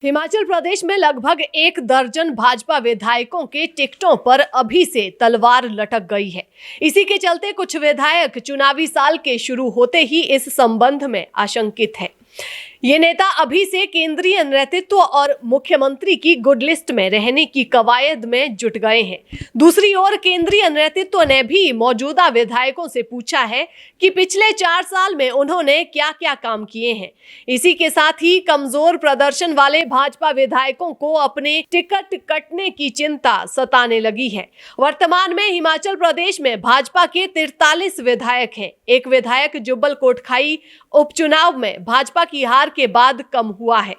हिमाचल प्रदेश में लगभग 1 दर्जन भाजपा विधायकों के टिकटों पर अभी से तलवार लटक गई है। इसी के चलते कुछ विधायक चुनावी साल के शुरू होते ही इस संबंध में आशंकित है। ये नेता अभी से केंद्रीय नेतृत्व और मुख्यमंत्री की गुड लिस्ट में रहने की कवायद में जुट गए हैं। दूसरी ओर केंद्रीय नेतृत्व ने भी मौजूदा विधायकों से पूछा है कि पिछले 4 साल में उन्होंने क्या क्या काम किए हैं। इसी के साथ ही कमजोर प्रदर्शन वाले भाजपा विधायकों को अपने टिकट कटने की चिंता सताने लगी है। वर्तमान में हिमाचल प्रदेश में भाजपा के 43 विधायक हैं। एक विधायक जुब्बल कोटखाई उपचुनाव में भाजपा की हार के बाद कम हुआ है।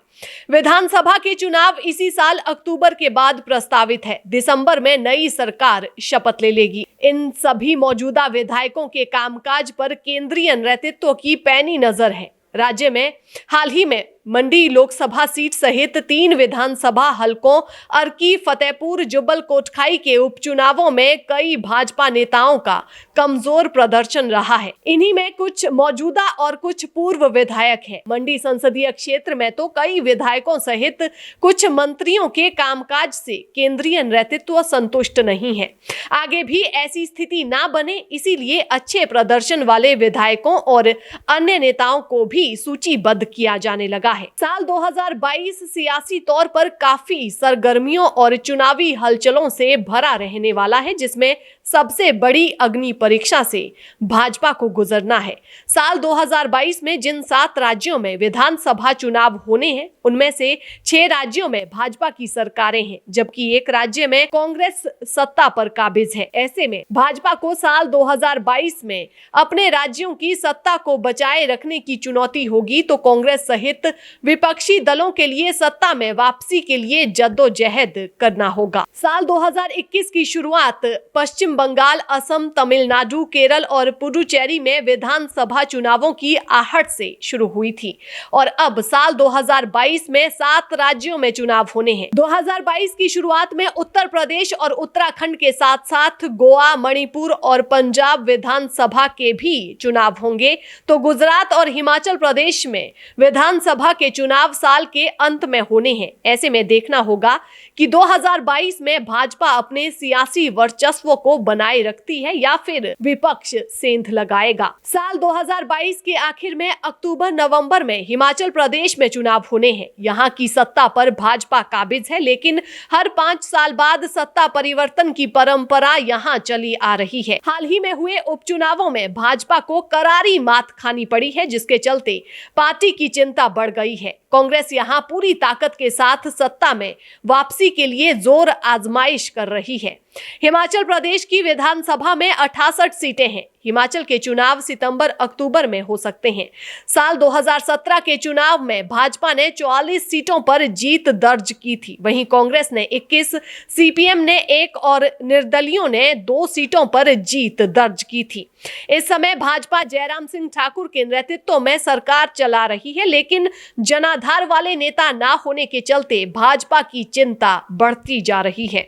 विधानसभा के चुनाव इसी साल अक्टूबर के बाद प्रस्तावित है। दिसंबर में नई सरकार शपथ ले लेगी। इन सभी मौजूदा विधायकों के कामकाज पर केंद्रीय नेतृत्व की पैनी नजर है। राज्य में हाल ही में मंडी लोकसभा सीट सहित 3 विधानसभा हलकों अर्की, फतेहपुर, जुब्बल कोटखाई के उपचुनावों में कई भाजपा नेताओं का कमजोर प्रदर्शन रहा है। इन्हीं में कुछ मौजूदा और कुछ पूर्व विधायक हैं। मंडी संसदीय क्षेत्र में तो कई विधायकों सहित कुछ मंत्रियों के कामकाज से केंद्रीय नेतृत्व संतुष्ट नहीं है। आगे भी ऐसी स्थिति ना बने, इसीलिए अच्छे प्रदर्शन वाले विधायकों और अन्य नेताओं को भी सूचीबद्ध किया जाने लगा है। साल 2022 सियासी तौर पर काफी सरगर्मियों और चुनावी हलचलों से भरा रहने वाला है, जिसमें सबसे बड़ी अग्नि परीक्षा से भाजपा को गुजरना है। साल 2022 में जिन 7 राज्यों में विधानसभा चुनाव होने हैं, उनमें से 6 राज्यों में भाजपा की सरकारें हैं, जबकि एक राज्य में कांग्रेस सत्ता पर काबिज है। ऐसे में भाजपा को साल 2022 में अपने राज्यों की सत्ता को बचाए रखने की चुनौती होगी, तो कांग्रेस सहित विपक्षी दलों के लिए सत्ता में वापसी के लिए जद्दोजहद करना होगा। साल 2021 की शुरुआत पश्चिम बंगाल, असम, तमिलनाडु, केरल और पुडुचेरी में विधानसभा चुनावों की आहट से शुरू हुई थी और अब साल 2022 में 7 राज्यों में चुनाव होने हैं। 2022 की शुरुआत में उत्तर प्रदेश और उत्तराखंड के साथ साथ गोवा, मणिपुर और पंजाब विधानसभा के भी चुनाव होंगे, तो गुजरात और हिमाचल प्रदेश में विधानसभा के चुनाव साल के अंत में होने हैं। ऐसे में देखना होगा कि 2022 में भाजपा अपने सियासी वर्चस्व को बनाए रखती है या फिर विपक्ष सेंध लगाएगा। साल 2022 के आखिर में अक्टूबर नवंबर में हिमाचल प्रदेश में चुनाव होने हैं। यहाँ की सत्ता पर भाजपा काबिज है, लेकिन हर 5 साल बाद सत्ता परिवर्तन की परंपरा यहाँ चली आ रही है। हाल ही में हुए उपचुनावों में भाजपा को करारी मात खानी पड़ी है, जिसके चलते पार्टी की चिंता बढ़ गई है। कांग्रेस यहाँ पूरी ताकत के साथ सत्ता में वापसी के लिए जोर आजमाइश कर रही है। हिमाचल प्रदेश की विधानसभा में 68 सीटें हैं। हिमाचल के चुनाव सितंबर अक्टूबर में हो सकते हैं। साल 2017 के चुनाव में भाजपा ने 44 सीटों पर जीत दर्ज की थी। वहीं कांग्रेस ने 21, सीपीएम ने 1 और निर्दलियों ने 2 सीटों पर जीत दर्ज की थी। इस समय भाजपा जयराम सिंह ठाकुर के नेतृत्व में सरकार चला रही है, लेकिन जनाधार वाले नेता ना होने के चलते भाजपा की चिंता बढ़ती जा रही है।